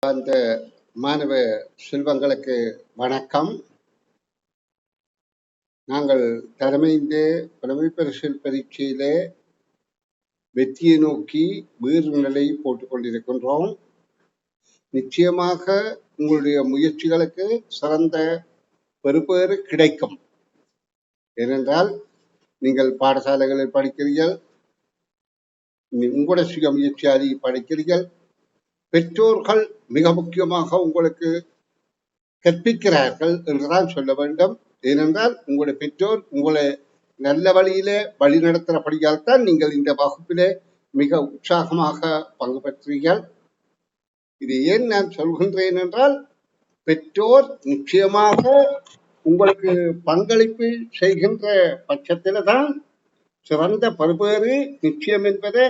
அந்த மாணவ செல்வங்களுக்கு வணக்கம். நாங்கள் தலைமைந்த புலமை பரிசில் பரீட்சையிலே வெற்றியை நோக்கி வேறு நிலை போட்டுக் கொண்டிருக்கின்றோம். நிச்சயமாக உங்களுடைய முயற்சிகளுக்கு சிறந்த பெறுபேறு கிடைக்கும். ஏனென்றால் நீங்கள் பாடசாலைகளில் படிக்கிறீர்கள், உங்களுடைய சுய முயற்சியாளி படிக்கிறீர்கள். பெற்றோர்கள் மிக முக்கியமாக உங்களுக்கு கற்பிக்கிறார்கள் என்றுதான் சொல்ல வேண்டும். ஏனென்றால் உங்களுடைய பெற்றோர் உங்களை நல்ல வழியிலே வழி நடத்துகிறபடியால் தான் நீங்கள் இந்த வகுப்பிலே மிக உற்சாகமாக பங்கு பெற்றீர்கள். இது ஏன் நான் சொல்கின்றேன் என்றால், பெற்றோர் நிச்சயமாக உங்களுக்கு பங்களிப்பு செய்கின்ற பட்சத்தில் தான் சிறந்த பல்வேறு நிச்சயம் என்பதை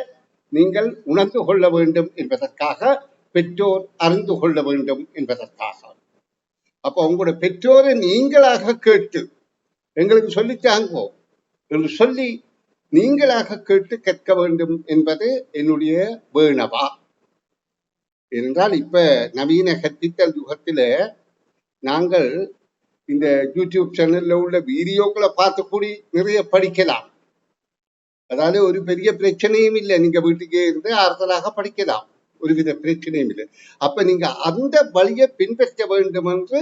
நீங்கள் உணர்ந்து கொள்ள வேண்டும் என்பதற்காக, பெற்றோர் அறிந்து கொள்ள வேண்டும் என்பதற்காக. அப்போ உங்களுடைய பெற்றோரை நீங்களாக கேட்டு எங்களுக்கு சொல்லித்தாங்கோ என்று சொல்லி நீங்களாக கேட்டு கற்க வேண்டும் என்பது என்னுடைய வேணவா. ஏனென்றால் இப்ப நவீன கற்பித்தல் யுகத்தில நாங்கள் இந்த யூடியூப் சேனல்ல உள்ள வீடியோக்களை பார்த்து கூடி நிறைய படிக்கலாம். அதாவது ஒரு பெரிய பிரச்சனையும் இல்லை, நீங்க வீட்டுக்கே இருந்து ஆறுதலாக படிக்கலாம், ஒருவித பிரச்சனையும் இல்லை. அப்ப நீங்க அந்த வழியை பின்பற்ற வேண்டும் என்று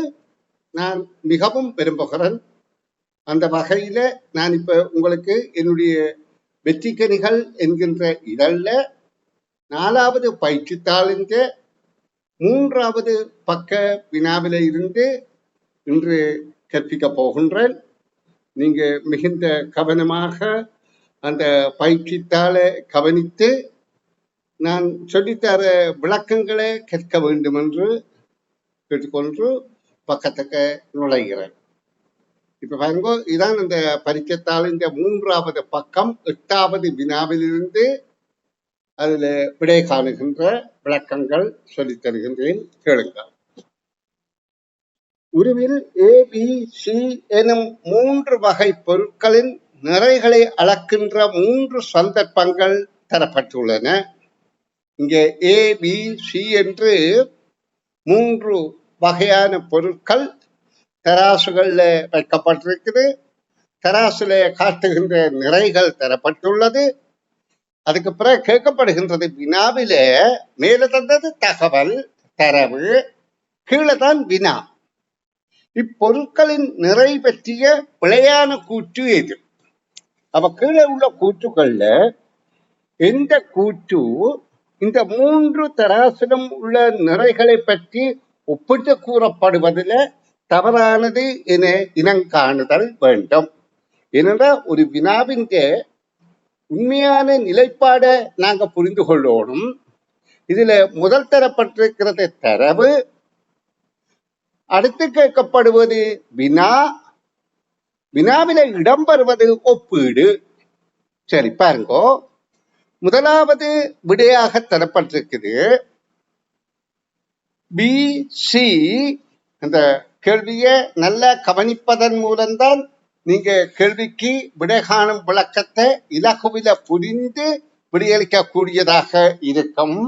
நான் மிகவும் விரும்புகிறேன். அந்த வகையில நான் இப்ப உங்களுக்கு என்னுடைய வெற்றிக்கனிகள் என்கின்ற இதழ்ல 4வது பயிற்சித்தாளின் 3வது பக்க வினாவில இருந்து இன்று கற்பிக்க போகின்றேன். நீங்க மிகுந்த கவனமாக அந்த பயிற்சித்தாளை கவனித்து நான் சொல்லித்தர விளக்கங்களை கற்க வேண்டும் என்று கேட்டுக்கொண்டு பக்கத்துக்கு நுழைகிறேன். இப்ப பாருங்க, இதான் இந்த பரிச்சைத்தாளின் 3வது பக்கம் 8வது வினாவிலிருந்து அதுல விடை காணுகின்ற விளக்கங்கள் சொல்லித் தருகின்றேன், கேளுங்கள். உருவில் ABC எனும் 3 வகை பொருட்களின் நிறைகளை அளக்கின்ற 3 சந்தர்ப்பங்கள் தரப்பட்டுள்ளன. இங்கே ABC என்று 3 வகையான பொருட்கள் தராசுகள்ல வைக்கப்பட்டிருக்குது. தராசுல காட்டுகின்ற நிறைகள் தரப்பட்டுள்ளது. அதுக்கு பிறகு கேட்கப்படுகின்றது வினாவில மேல தந்தது தகவல் தரவு, கீழே தான் வினா. இப்பொருட்களின் நிறை பற்றிய பிழையான கூற்று எது? அப்ப கீழே உள்ள கூற்றுக்கள்ல எந்த கூற்று இந்த 3 தராசிலும் உள்ள நிறைகளை பற்றி ஒப்பிட்டு கூறப்படுவதில் தவறானது என இனங்காணுதல் வேண்டும். ஏனென்றால் ஒரு வினாவின் உண்மையான நிலைப்பாடை நாங்க புரிந்து கொள்ளணும். இதுல முதல் தரப்பட்டிருக்கிறது தரவு, அடுத்து கேட்கப்படுவது வினா, வினாவில இடம்பெறுவது ஒப்பீடு. சரி பாருங்கோ, முதலாவது விடையாக தரப்பட்டிருக்குது BC. அந்த கேள்வியை நல்லா கவனிப்பதன் மூலம்தான் நீங்க கேள்விக்கு விடை காணும் விளக்கத்தை இலகுவில புரிந்து விடையளிக்க கூடியதாக இருக்கும்.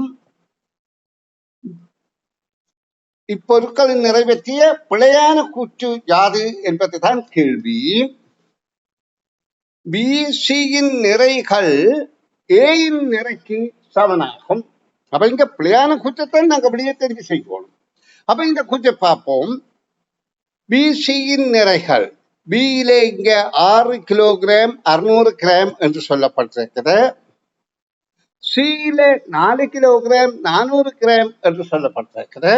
இப்பொருட்களின் நிறைவேற்றிய பிழையான கூற்று யாது என்பதுதான் கேள்வி. BCயின் நிறைகள் Aயின் நிறைக்கு சமனாகும். அப்ப இங்க பிழையான கூற்றத்தை நாங்க விடையை தெரிவு செய்வோம். அப்ப இந்த கூற்றை பார்ப்போம். BCயின் நிறைகள் Bயில இங்க 6 கிலோகிராம் 600 கிராம் என்று சொல்லப்பட்டிருக்கிறது. Cயில 4 கிலோகிராம் 400 கிராம் என்று சொல்லப்பட்டிருக்கிறது.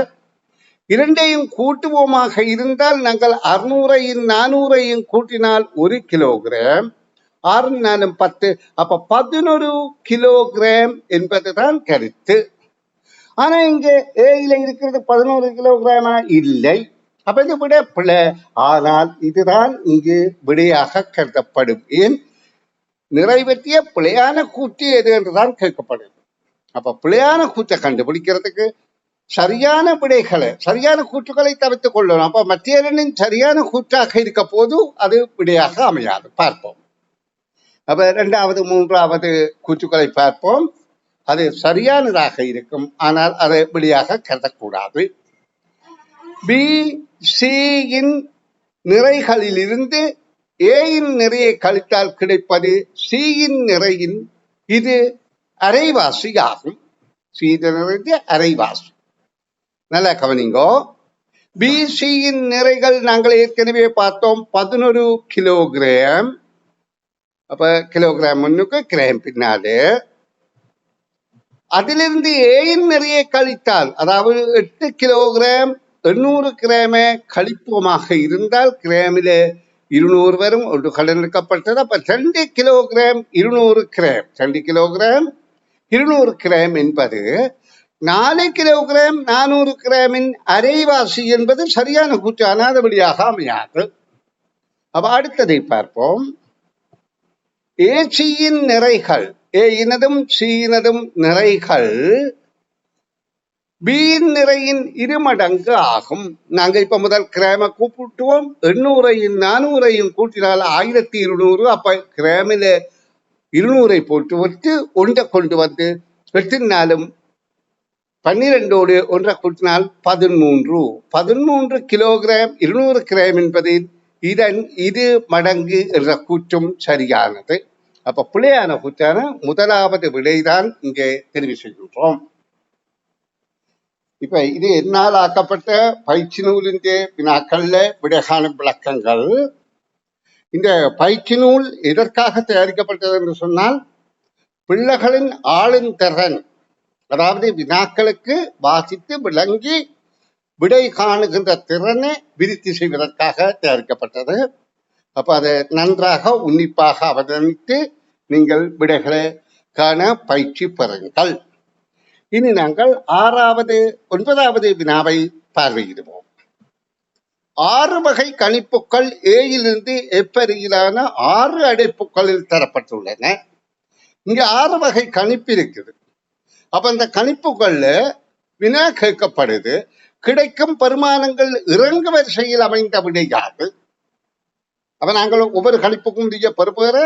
இரண்டையும் கூட்டுவோமாக இருந்தால் நாங்கள் 600ஐயும் 400ஐயும் கூட்டினால் 1 கிலோகிராம், 6 4 10, அப்ப 11 கிலோகிராம் என்பதுதான் கருத்து. ஆனா இங்க ஏயில இருக்கிறது 11 கிலோகிராமா? இல்லை. அப்ப இந்த விட பிழை. ஆனால் இதுதான் இங்கு விடையாக கருதப்படும். ஏன்? நிறைவேற்றிய பிழையான கூற்று எது என்றுதான் கேட்கப்படுது. அப்ப பிழையான கூற்றை கண்டுபிடிக்கிறதுக்கு சரியான விடைகளை, சரியான கூற்றுகளை தவிர்த்துக் கொள்ளணும். அப்ப மத்திய சரியான கூற்றாக இருக்க போது அது விடையாக அமையாது. பார்ப்போம். அப்ப 2வது 3வது கூற்றுக்களை பார்ப்போம். அது சரியானதாக இருக்கும். ஆனால் அதை வெளியாக கருதக்கூடாது. பி சியின் நிறைகளிலிருந்து ஏயின் நிறையை கழித்தால் கிடைப்பது சியின் நிறையின் இது அரைவாசி ஆகும். சீதனிலிருந்து அரைவாசி. நல்லா கவனிங்கோ. பிசியின் நிறைகள் நாங்கள் ஏற்கனவே பார்த்தோம் 11 கிலோகிராம். அப்ப கிலோகிராம் முன்னுக்கு கிராம் பின்னாலே. அதிலிருந்து ஏயின் நிறைய கழித்தால், அதாவது 8 கிலோகிராம் 800 கிராம கழிப்போமாக இருந்தால் கிராமில 200 வரும். ஒன்று கடன் எடுக்கப்பட்டது. அப்ப 2 கிலோகிராம் 200 கிராம் 2 கிலோகிராம் 200 கிராம் என்பது 4 கிலோகிராம் 400 கிராமின் அரைவாசி என்பது சரியான கூற்றான வழியாக அமையாது. அப்ப அடுத்ததை பார்ப்போம். ஏசியின் நிறைகள், ஏயினதும் சியினதும் நிறைகள் பியின் நிறையின் 2 மடங்கு ஆகும். நாங்க இப்ப முதல் கிராம கூப்பிட்டுவோம். 800ஐயும் 400ஐயும் கூட்டினால் 1200. அப்ப கிராமில 200ஐ போட்டு விட்டு ஒன்றை கொண்டு வந்து 8 நாளும் 12ஓடு ஒன்றை கூட்டினால் 13 கிலோகிராம் 200 கிராம் என்பது இதன் 2 மடங்கு என்ற கூற்றும் சரியானது. அப்ப பிழையான கூற்றான முதலாவது விடைதான் இங்கே தெரிவு செய்கின்றோம். இப்ப இது என்னால் ஆக்கப்பட்ட பயிற்சி நூலின் வினாக்கள்ல விடைகாணும் விளக்கங்கள். இந்த பயிற்சி நூல் எதற்காக தயாரிக்கப்பட்டது என்று சொன்னால், பிள்ளைகளின் ஆளுந்திறன், அதாவது வினாக்களுக்கு வாசித்து விளங்கி விடை காணுகின்ற திறனை விருத்தி செய்வதற்காக தயாரிக்கப்பட்டது. அப்ப அதை நன்றாக உன்னிப்பாக அவதானித்து நீங்கள் விடைகளை காண பயிற்சி பெறுங்கள். இனி நாங்கள் 9வது வினாவை பார்வையிடுவோம். 6 வகை கணிப்புகள் ஏயிலிருந்து எப்பருகிலான 6 அடைப்புகளில் தரப்பட்டுள்ளன. இங்க 6 வகை கணிப்பு இருக்குது. அப்ப அந்த கணிப்புகள்ல வினா கேட்கப்படுது. கிடைக்கும் பெருமானங்கள் இறங்கு வரிசையில் அமைந்த விடையாது. அப்ப நாங்கள் ஒவ்வொரு கணிப்புக்கும் பெறுபேற,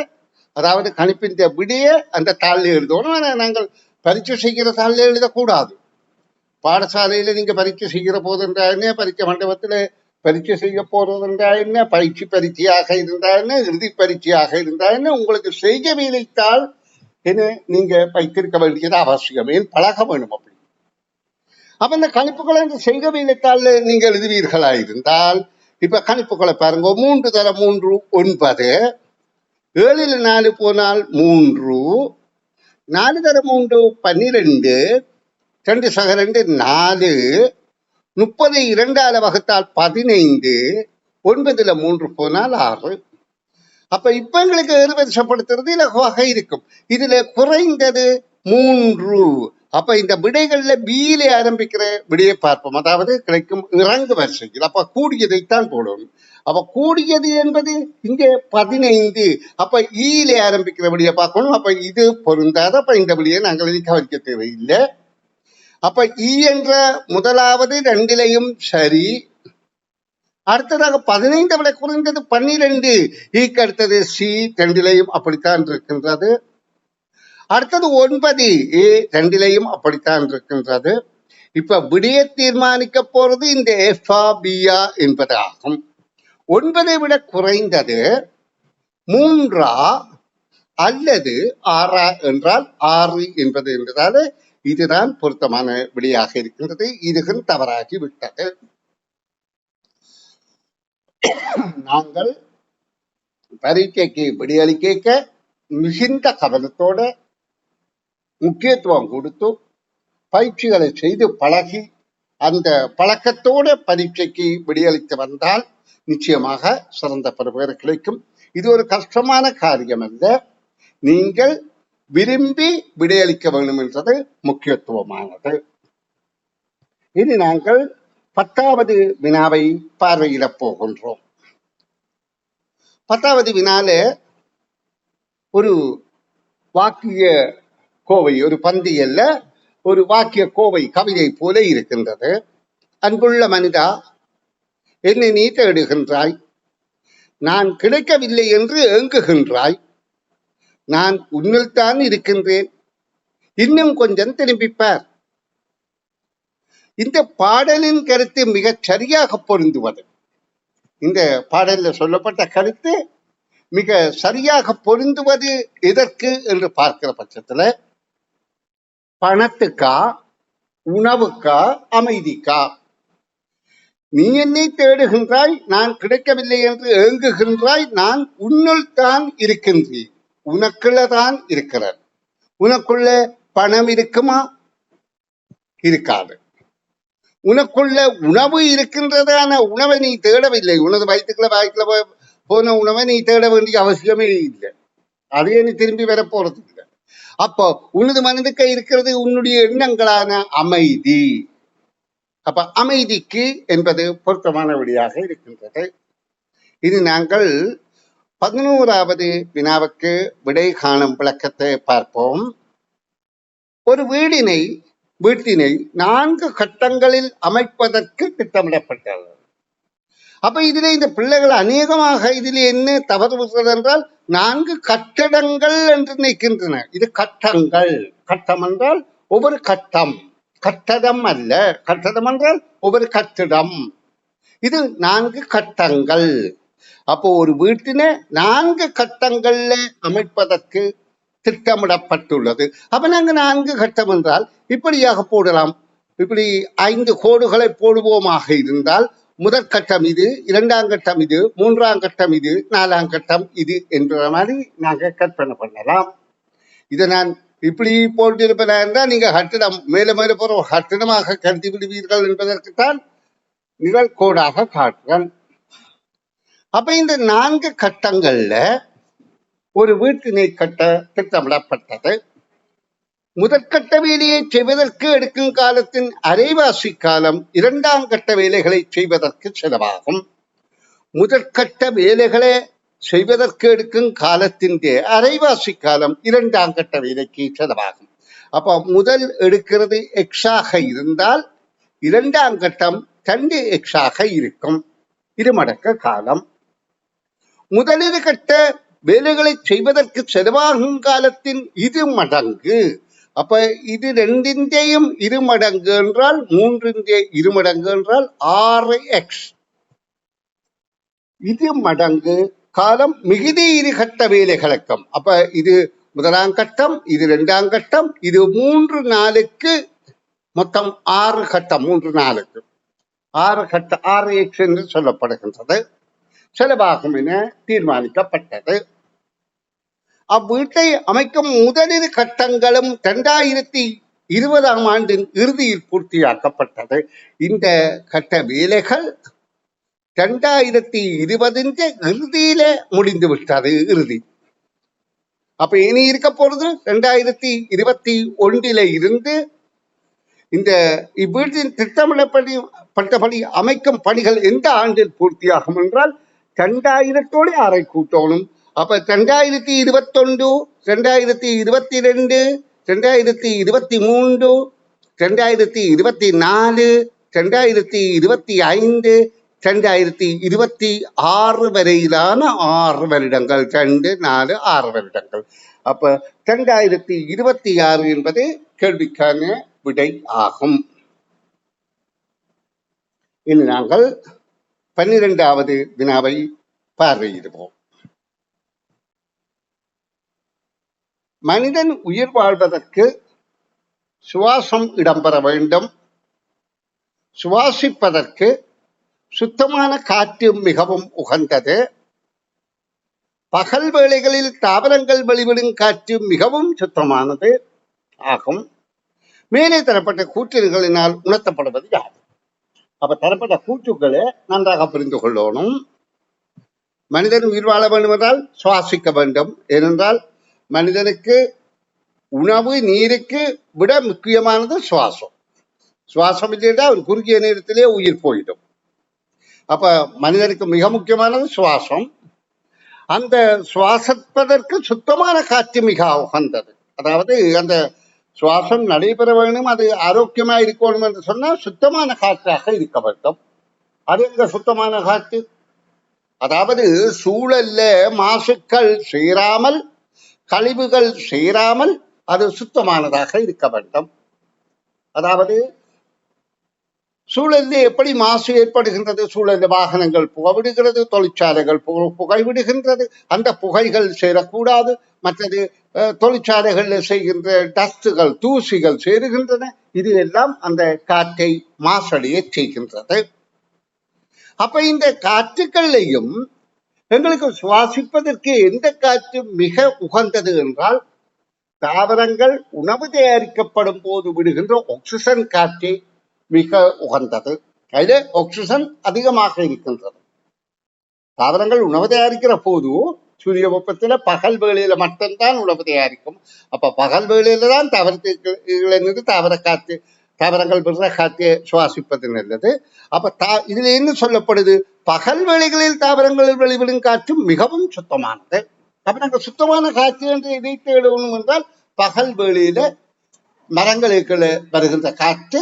அதாவது கணிப்பின் விடைய அந்த தாளில் எழுதணும். நாங்கள் பரீட்சை செய்கிற தாளில் எழுதக்கூடாது. பாடசாலையில நீங்க பரீட்சை செய்கிற போது என்றா என்ன, பரீட்சை மண்டபத்துல பரீட்சை செய்ய போறது என்றா என்ன, பயிற்சி பரீட்சையாக இருந்தா என்ன, இறுதி பரீட்சையாக இருந்தா என்ன, உங்களுக்கு செய்ய வேலைத்தாள் என்ன நீங்க வைத்திருக்க வேண்டியது அவசியம். ஏன் பழக வேணும் அப்படி. அப்ப இந்த கணிப்புகளை இந்த செய்க வேலைத்தாள் நீங்க எழுதுவீர்களா இருந்தால், இப்ப கணிப்புகளை பாருங்க. 3 தர 3 9, 7ல் 4 போனால் 3, 4 தர 3 12, 2 சக 2 4, 30 2ஆல் வகுத்தால் 15, 9ல் 3 போனால் 6. அப்ப இப்ப எங்களுக்கு ஏறுவரிசைப்படுத்துறது இலகுவாக இருக்கும். இதுல குறைந்தது 3. அப்ப இந்த விடைகள்ல பியில ஆரம்பிக்கிற விடையை பார்ப்போம். அதாவது கிடைக்கும் இறங்கு வரிசையில். அப்ப கூடியதைத்தான் போடணும். அப்ப கூடியது என்பது இங்கே 15. அப்ப ஈல ஆரம்பிக்கிற விடையை பார்க்கணும். அப்ப இது பொருந்தாத. அப்ப இந்த விடையை நாங்கள் கவனிக்க தேவையில்லை. அப்ப ஈ என்ற முதலாவது 2லையும் சரி. அடுத்ததாக 15 விட குறைந்தது 12. ஈக்கு அடுத்தது சி 2லையும் அப்படித்தான் இருக்கின்றது. அடுத்தது 9 ஏ 2லையும் அப்படித்தான் இருக்கின்றது. இப்ப விடையை தீர்மானிக்க போறது இந்த எஃப்ஆ பிஆ என்பது ஆகும். 9ஐ விட குறைந்தது 3 அல்லது 6 என்றால் 6 என்பது என்பதால இதுதான் பொருத்தமான விடையாக இருக்கின்றது. இதுவும் தவறாகி விட்டது. நாங்கள் பரீட்சைக்கு விடையளிக்க மிகுந்த கவனத்தோட முக்கியத்துவம் கொடுத்து பயிற்சிகளை செய்து பழகி அந்த பழக்கத்தோட பரீட்சைக்கு விடையளித்து வந்தால் நிச்சயமாக சிறந்த பெறுபேறு கிடைக்கும். இது ஒரு கஷ்டமான காரியம் அல்ல. நீங்கள் விரும்பி விடையளிக்க வேண்டும் என்றது முக்கியத்துவமானது. இனி நாங்கள் 10வது வினாவை பார்வையிட போகின்றோம். 10வது வினால ஒரு வாக்கிய கோவை, ஒரு பந்தியல்ல, ஒரு வாக்கிய கோவை கவிதை போல இருக்கின்றது. அன்புள்ள மனிதா, என்னை நீ தேடுகின்றாய், நான் கிடைக்கவில்லை என்று ஏங்குகின்றாய். நான் உன்னில்தான் இருக்கின்றேன். இன்னும் கொஞ்சம் திரும்பிப்பார். இந்த பாடலின் கருத்து மிகச் சரியாக பொருந்துவது, இந்த பாடலில் சொல்லப்பட்ட கருத்து மிக சரியாக பொருந்துவது எதற்கு என்று பார்க்கிற பட்சத்துல, பணத்துக்கா, உணவுக்கா, அமைதிக்கா? நீ என்னை தேடுகின்றாய், நான் கிடைக்கவில்லை என்று ஏங்குகின்றாய், நான் உன்னுள் தான் இருக்கின்றேன், உனக்குள்ளதான் இருக்கிறேன். உனக்குள்ள பணம் இருக்குமா? இருக்காது. உனக்குள்ள உணவு இருக்கின்றதான உணவை நீ தேடவில்லை. உனது வாய்க்குள்ள போன உணவை நீ தேட வேண்டிய அவசியமே இல்லை. அதையே நீ திரும்பி வர போறது இல்லை. அப்போ உனது மனதுக்கு இருக்கிறது உன்னுடைய எண்ணங்களான அமைதி. அப்ப அமைதிக்கு என்பது பொருத்தமான வழியாக இருக்கின்றது. இது நாங்கள் 11வது வினாவுக்கு விடை காணும் விளக்கத்தை பார்ப்போம். ஒரு வீட்டினை 4 கட்டங்களில் அமைப்பதற்கு திட்டமிடப்பட்டது. அப்ப இதுல இந்த பிள்ளைகள் அநேகமாக இதில் என்ன தவறு வருகிறது என்றால் 4 கட்டடங்கள் என்று நினைக்கின்றன. இது கட்டங்கள். கட்டம் என்றால் ஒவ்வொரு கட்டம், கட்டடம் அல்ல. கட்டடம் என்றால் ஒவ்வொரு கட்டிடம். இது 4 கட்டங்கள். அப்போ ஒரு வீட்டினை 4 கட்டங்கள்ல அமைப்பதற்கு திட்டமிடப்பட்டுள்ளது. அப்ப நாங்க 4 கட்டம் என்றால் இப்படியாக போடலாம். இப்படி 5 கோடுகளை போடுவோமாக இருந்தால், முதற் கட்டம் இது, 2ஆம் கட்டம் இது, 3ஆம் கட்டம் இது, 4ஆம் கட்டம் இது என்ற மாதிரி நாங்க கற்பனை பண்ணலாம். இதை நான் இப்படி போட்டிருப்பேன் என்றால் நீங்க கட்டிடம் மேல மேல போற கட்டிடமாக கருதி விடுவீர்கள் என்பதற்குத்தான் நிழல் கோடாக காட்டுறேன். அப்ப இந்த 4 கட்டங்கள்ல ஒரு வீட்டினை கட்ட திட்டமிடப்பட்டது. முதற்கட்ட வேலையை செய்வதற்கு எடுக்கும் காலத்தின் அரைவாசி காலம் 2ஆம் கட்ட வேலைகளை செய்வதற்கு செலவாகும். முதற்கட்ட வேலைகளை செய்வதற்கு எடுக்கும் காலத்தின் அரைவாசி காலம் 2ஆம் கட்ட வேலைக்கு செலவாகும். அப்ப முதல் எடுக்கிறது எக்ஸாக இருந்தால் 2ஆம் கட்டம் 2 எக்ஸாக இருக்கும். இருமடக்க காலம். முதலிரு கட்ட வேலைகளை செய்வதற்கு செலவாகும் காலத்தின் 2 மடங்கு. அப்ப இது 2யும் 2 மடங்கு என்றால் 3 2 மடங்கு என்றால் 6x. 2 மடங்கு காலம் மிகுதி 2 கட்ட வேலைகளுக்கும். அப்ப இது முதலாம் கட்டம், இது 2ஆம் கட்டம், இது 3 நாளுக்கு மொத்தம் 6 கட்டம். 3 நாளுக்கு 6 கட்ட 6x என்று சொல்லப்படுகின்றது. செலவாகும் என தீர்மானிக்கப்பட்டது. அவ்வீட்டை அமைக்கும் முதலிரு கட்டங்களும் 2020ஆம் ஆண்டின் இறுதியில் பூர்த்தியாக்கப்பட்டது. இந்த கட்ட வேலைகள் 2020 இறுதியில முடிந்து விட்டது. இறுதி. அப்ப இனி இருக்க போறது 2021 இருந்து இந்த இவ்வீட்டின் திட்டமிடப்பட்டபடி அமைக்கும் பணிகள் எந்த ஆண்டில் பூர்த்தியாகும் என்றால் 2000 6 கூட்டணும். அப்ப 2021, 2022, 2023, 2024, 2025, 2026 வரையிலான 6 வருடங்கள். 2, 4, 6 வருடங்கள். அப்ப 2026 என்பது கேள்விக்கான விடை ஆகும். இனி நாங்கள் 12வது வினாவை பார்வையிடுவோம். மனிதன் உயிர் வாழ்வதற்கு சுவாசம் இடம்பெற வேண்டும். சுவாசிப்பதற்கு சுத்தமான காற்று மிகவும் உகந்தது. பகல் வேளைகளில் தாவரங்கள் வெளிவிடும் காற்று மிகவும் சுத்தமானது ஆகும். மேலே தரப்பட்ட கூற்றுகளினால் உணர்த்தப்படுவது யார்? அப்ப தரப்பட்ட கூற்றுக்களை நன்றாக புரிந்து கொள்ளணும். மனிதன் உயிர் வாழ வேண்டும் என்றால் சுவாசிக்க வேண்டும். ஏனென்றால் மனிதனுக்கு உணவு நீருக்கு விட முக்கியமானது சுவாசம். சுவாசம் இல்லைன்னா ஒரு குறுகிய நேரத்திலே உயிர் போயிடும். அப்ப மனிதனுக்கு மிக முக்கியமானது சுவாசம். அந்த சுவாசிப்பதற்கு சுத்தமான காற்று மிக உகந்தது. அதாவது அந்த சுவாசம் நடைபெற வேண்டும், அது ஆரோக்கியமா இருக்கணும் என்று சொன்னால் சுத்தமான காற்றாக இருக்க வேண்டும். அது எங்க சுத்தமான காற்று? அதாவது சூழல்ல மாசுக்கள் சேராமல், கழிவுகள் சேராமல், அது சுத்தமானதாக இருக்க வேண்டும். அதாவது சூழலில் எப்படி மாசு ஏற்படுகின்றது? சூழலில் வாகனங்கள் புகைவிடுகிறது, தொழிற்சாலைகள் புகைவிடுகின்றது. அந்த புகைகள் சேரக்கூடாது. மற்றது தொழிற்சாலைகளில் செய்கின்ற டஸ்டுகள், தூசிகள் சேருகின்றன. இது எல்லாம் அந்த காற்றை மாசடைய செய்கின்றது. அப்ப இந்த காற்றுகளையும் எங்களுக்கு சுவாசிப்பதற்கு எந்த காற்று மிக உகந்தது என்றால், தாவரங்கள் உணவு தயாரிக்கப்படும் போது விடுகின்ற ஆக்சிஜன் காற்றே மிக உகந்தது. அதில் ஆக்சிஜன் அதிகமாக இருக்கின்றது. தாவரங்கள் உணவு தயாரிக்கிற போது சூரிய வெப்பத்துல பகல் வேளையில மட்டும்தான் உணவு தயாரிக்கும். அப்ப பகல் வேளையில தான் தாவரத்திலிருந்து தாவரங்கள் விடுற காற்றை சுவாசிப்பது நல்லது. அப்ப இதுல என்ன சொல்லப்படுது? பகல் வேளைகளில் தாவரங்களில் வெளிவிடும் காற்று மிகவும் சுத்தமானது. அப்ப நாங்கள் சுத்தமான காற்று என்று எதை தேடணும் என்றால், பகல் வேளையில மரங்களுக்கு வருகின்ற காற்று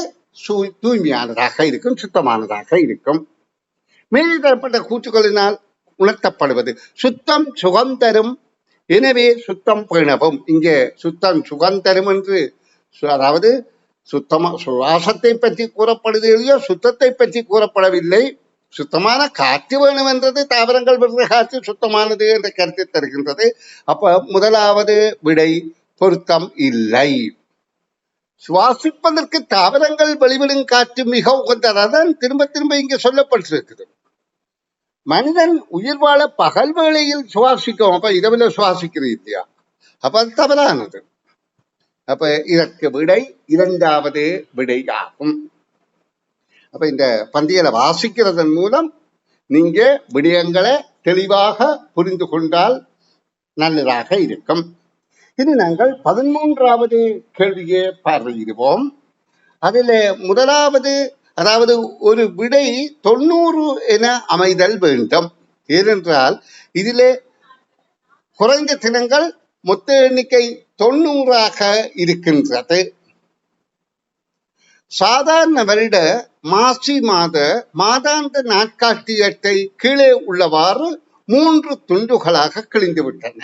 தூய்மையானதாக இருக்கும், சுத்தமானதாக இருக்கும். மேலே தரப்பட்ட கூற்றுகளினால் உணர்த்தப்படுவது சுத்தம் சுகம் தரும், எனவே சுத்தம் பேணவும். இங்கே சுத்தம் சுகம் தரும் என்று, அதாவது சுத்தமா சுவாசத்தை பற்றி கூறப்படுது இல்லையோ, சுத்தத்தை பற்றி கூறப்படவில்லை. சுத்தமான காற்று வேணும் என்றது தாவரங்கள் விடுற காற்று சுத்தமானது என்ற கருத்தை தருகின்றது. அப்ப முதலாவது விடை பொருத்தம் இல்லை. சுவாசிப்பதற்கு தாவரங்கள் வெளிவிடும் காற்று மிக உகந்ததான் திரும்ப திரும்ப இங்க சொல்லப்பட்டிருக்குது. மனிதன் உயிர் வாழ பகல் வேளையில் சுவாசிக்கும், அப்ப இரவுல சுவாசிக்கிறது இல்லையா? அப்ப அது தவறானது. அப்ப இதற்கு விடை இரண்டாவது விடை ஆகும். அப்ப இந்த பந்தியலை வாசிக்கிறதன் மூலம் நீங்க விடயங்களை தெளிவாக புரிந்து கொண்டால் நல்லதாக இருக்கும். இனி நாங்கள் 13வது கேள்வியை பார்வையிடுவோம். அதில் முதலாவது, அதாவது ஒரு விடை 90 என அமைதல் வேண்டும். ஏனென்றால் இதிலே குறைந்த தினங்கள் மொத்த எண்ணிக்கை 90ஆக இருக்கின்றது. சாதாரண வருட மாசி மாத மாதாந்த நாட்காட்டி அட்டை கீழே உள்ளவாறு 3 துண்டுகளாக கிழிந்து விட்டன.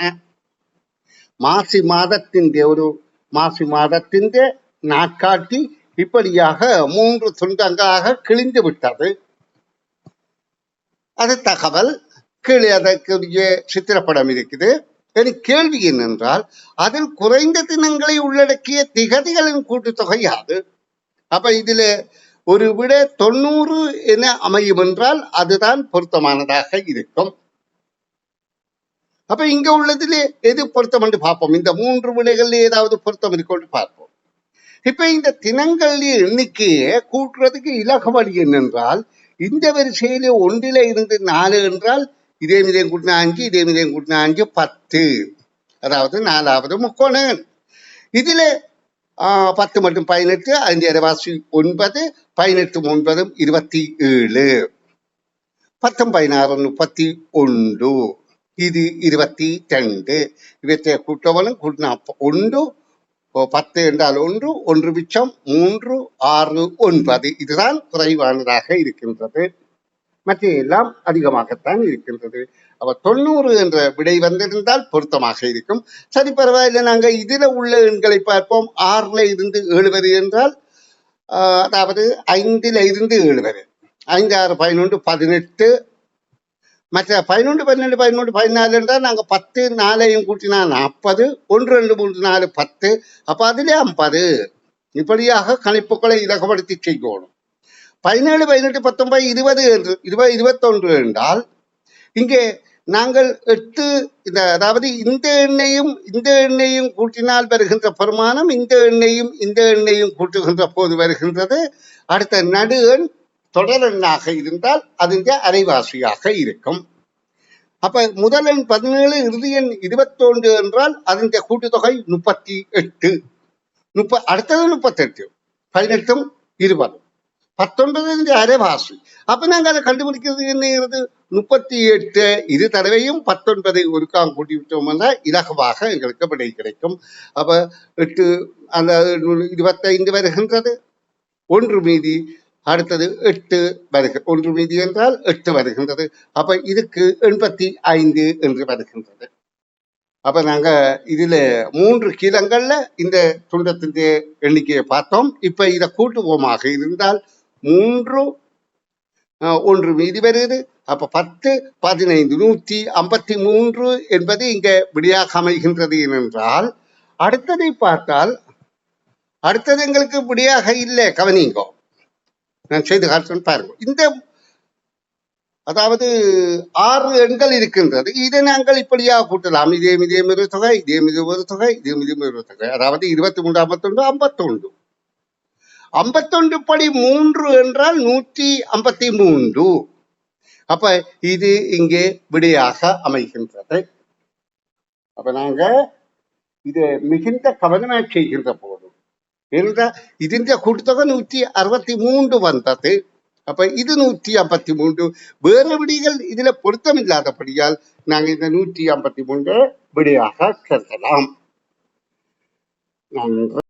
மாசி மாதத்தின் நாட்காட்டி இப்படியாக 3 துண்டங்களாக கிழிந்து விட்டது. அது தகவல். கீழே அதற்குரிய சித்திரப்படம் இருக்குது. கேள்வி என்னென்றால், அதில் குறைந்த தினங்களை உள்ளடக்கிய திகதிகளின் கூட்டுத்தொகை யாது? அப்ப இதுல ஒரு விட 90 என அமையும் என்றால் அதுதான் பொருத்தமானதாக இருக்கும். அப்ப இங்க உள்ளதிலே எது பொருத்தம் என்று பார்ப்போம். இந்த 3 விடைகள்ல ஏதாவது பொருத்தம் இருக்கொண்டு பார்ப்போம். இப்ப இந்த தினங்களின் எண்ணிக்கையை கூட்டுறதுக்கு இலகு வழி என்னென்றால், இந்த வரிசையில 1ல இருந்து 4 என்றால் இதே மீதம் கூட்டினா 5, இதே மீதம் கூட்டினா 5, 10. அதாவது 4வது முக்கோணம். இதுல 10 மற்றும் 18, 5 அரைவாசி 9, 18 9 27, 10 16 31, இது 22. இவற்றை கூட்டவனும் கூட்டினா 1, 10 என்றால் 1, 1 மிச்சம் 3, 6, 9. இதுதான் குறைவானதாக இருக்கின்றது. மற்ற எல்லாம் அதிகமாகத்தான் இருக்கின்றது. அப்ப 90 என்ற விடை வந்திருந்தால் பொருத்தமாக இருக்கும். சரி, பரவாயில்லை. நாங்க இதுல உள்ள எண்களை பார்ப்போம். 6ல இருந்து 7 வரை என்றால், அதாவது 5ல இருந்து 7 வரை, 5 6 11 18, மற்ற 11 12 13 14 என்றால் நாங்க 10 4ஐயும் கூட்டினா 40, 1 2 3 4 10, அப்ப அதுல 50. இப்படியாக கணிப்புகளை இலகுபடுத்தி செய்யணும். 17 18 19 20 என்று 21 என்றால் இங்கே நாங்கள் 8, அதாவது இந்த எண்ணையும் கூட்டினால் வருகின்ற பெருமானம் இந்த எண்ணையும் கூட்டுகின்ற போது வருகின்றது. அடுத்த நடு எண் தொடர் எண்ணாக இருந்தால் அதின் அரைவாசியாக இருக்கும். அப்ப முதல் எண் 17, இறுதி எண் 21 என்றால் அதன் கூட்டுத்தொகை 38. அடுத்தது 38, 18 20, 19 அரைவாசி. அப்ப நாங்க அதை கண்டுபிடிக்கிறது என்னங்கிறது 38. இரு தடவையும் 19 ஒருக்காம் கூட்டி விட்டோம்னா இலகுவாக எங்களுக்கு விடை கிடைக்கும். அப்ப 8 அந்த 25 வருகின்றது. 1 மீதி, அடுத்தது 8 வருகிறது. 1 மீதி என்றால் 8 வருகின்றது. அப்ப இதுக்கு 85 என்று வருகின்றது. அப்ப நாங்க இதுல 3 கீதங்கள்ல இந்த துண்டத்தின் எண்ணிக்கையை பார்த்தோம். இப்ப இதை கூட்டுவோமாக இருந்தால் 3 ஒன்று மீதி வருகிறது. அப்ப 10 15 153 என்பது இங்க விடையாக அமைகின்றது என்றால், அடுத்ததை பார்த்தால் அடுத்தது எங்களுக்கு விடையாக இல்லை. கவனிங்கோ, நான் செய்து காட்டுறேன் பாருங்க. இந்த அதாவது 6 எண்கள் இருக்கின்றது. இதை நாங்கள் இப்படியாக கூட்டலாம். இதே மிதியம் ஒரு தொகை, இதே மிதியம் ஒரு தொகை, இதே மிதியம் ஒரு தொகை. அதாவது 23 51 51 51 படி 3 என்றால் 153. அப்ப இது இங்கே விடையாக அமைகின்றது. அப்ப நாங்க இதை மிகுந்த கவனமாக செய்கின்ற போது ஏனென்றால் ഇതിന്റെ கூட்டுத்தொகை 163 வந்தது. அப்ப இது 153. வேற விடிகள் இதுல பொருத்தம் இல்லாதபடியால் நாங்க இந்த 153 விடையாக கருதலாம். நன்றி.